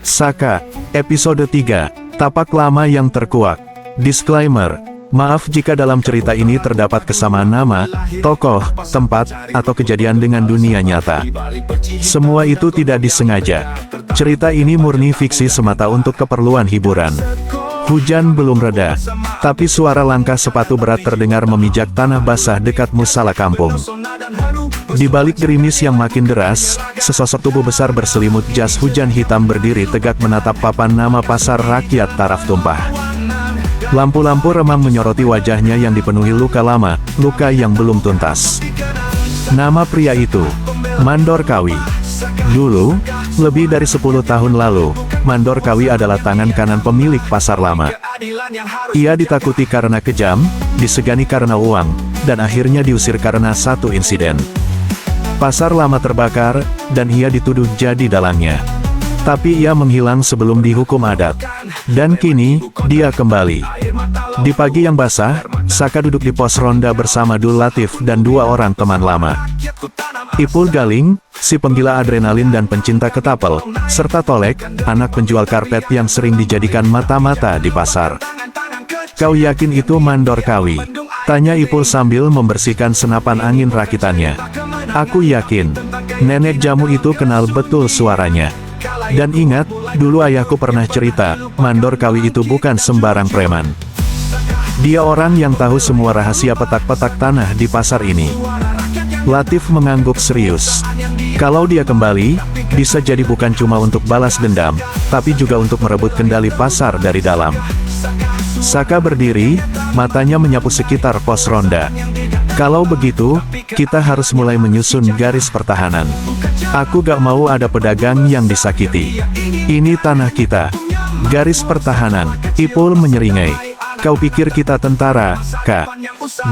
Saka, episode 3, Tapak Lama yang Terkuak. Disclaimer, maaf jika dalam cerita ini terdapat kesamaan nama, tokoh, tempat, atau kejadian dengan dunia nyata. Semua itu tidak disengaja. Cerita ini murni fiksi semata untuk keperluan hiburan. Hujan belum reda, tapi suara langkah sepatu berat terdengar memijak tanah basah dekat musala kampung. Di balik gerimis yang makin deras, sesosok tubuh besar berselimut jas hujan hitam berdiri tegak menatap papan nama pasar rakyat taraf tumpah. Lampu-lampu remang menyoroti wajahnya yang dipenuhi luka lama, luka yang belum tuntas. Nama pria itu, Mandor Kawi. Dulu, lebih dari 10 tahun lalu, Mandor Kawi adalah tangan kanan pemilik pasar lama. Ia ditakuti karena kejam, disegani karena uang, dan akhirnya diusir karena satu insiden. Pasar lama terbakar, dan ia dituduh jadi dalangnya. Tapi ia menghilang sebelum dihukum adat. Dan kini, dia kembali. Di pagi yang basah, Saka duduk di pos ronda bersama Dul Latif dan 2 orang teman lama. Ipul Galing, si penggila adrenalin dan pencinta ketapel, serta Tolek, anak penjual karpet yang sering dijadikan mata-mata di pasar. "Kau yakin itu Mandor Kawi?" tanya Ipul sambil membersihkan senapan angin rakitannya. "Aku yakin. Nenek jamu itu kenal betul suaranya. Dan ingat, dulu ayahku pernah cerita, Mandor Kawi itu bukan sembarang preman. Dia orang yang tahu semua rahasia petak-petak tanah di pasar ini." Latif mengangguk serius. Kalau dia kembali, bisa jadi bukan cuma untuk balas dendam, tapi juga untuk merebut kendali pasar dari dalam. Saka berdiri, matanya menyapu sekitar pos ronda. "Kalau begitu, kita harus mulai menyusun garis pertahanan. Aku gak mau ada pedagang yang disakiti. Ini tanah kita." "Garis pertahanan," Ipul menyeringai. "Kau pikir kita tentara, Kak?"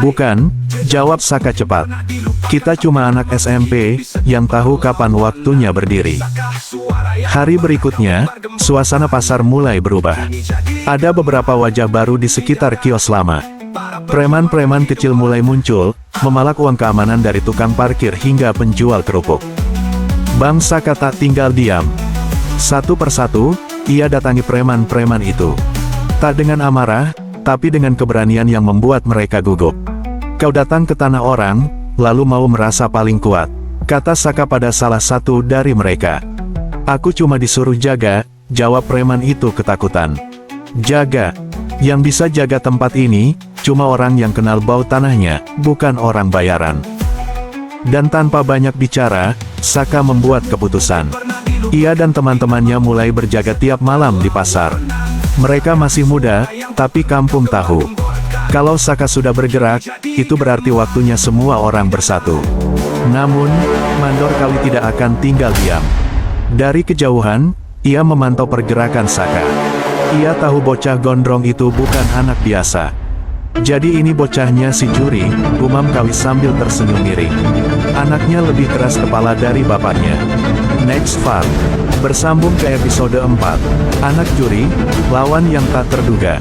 "Bukan," jawab Saka cepat. "Kita cuma anak SMP, yang tahu kapan waktunya berdiri." Hari berikutnya, suasana pasar mulai berubah. Ada beberapa wajah baru di sekitar kios lama. Preman-preman kecil mulai muncul, memalak uang keamanan dari tukang parkir hingga penjual kerupuk. Bang Saka tak tinggal diam. Satu persatu, ia datangi preman-preman itu. Tak dengan amarah, tapi dengan keberanian yang membuat mereka gugup. "Kau datang ke tanah orang, lalu mau merasa paling kuat," kata Saka pada salah satu dari mereka. "Aku cuma disuruh jaga," jawab preman itu ketakutan. "Jaga? Yang bisa jaga tempat ini, cuma orang yang kenal bau tanahnya, bukan orang bayaran." Dan tanpa banyak bicara, Saka membuat keputusan. Ia dan teman-temannya mulai berjaga tiap malam di pasar. Mereka masih muda, tapi kampung tahu. Kalau Saka sudah bergerak, itu berarti waktunya semua orang bersatu. Namun, Mandor Kawi tidak akan tinggal diam. Dari kejauhan, ia memantau pergerakan Saka. Ia tahu bocah gondrong itu bukan anak biasa. "Jadi ini bocahnya si Juri," gumam Kawi sambil tersenyum miring. "Anaknya lebih keras kepala dari bapaknya." Next part. Bersambung ke episode 4. Anak Juri, lawan yang tak terduga.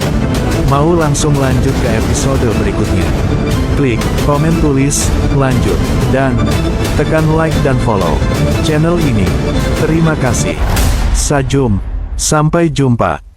Mau langsung lanjut ke episode berikutnya? Klik, komen tulis, lanjut, dan tekan like dan follow channel ini. Terima kasih. Sampai jumpa.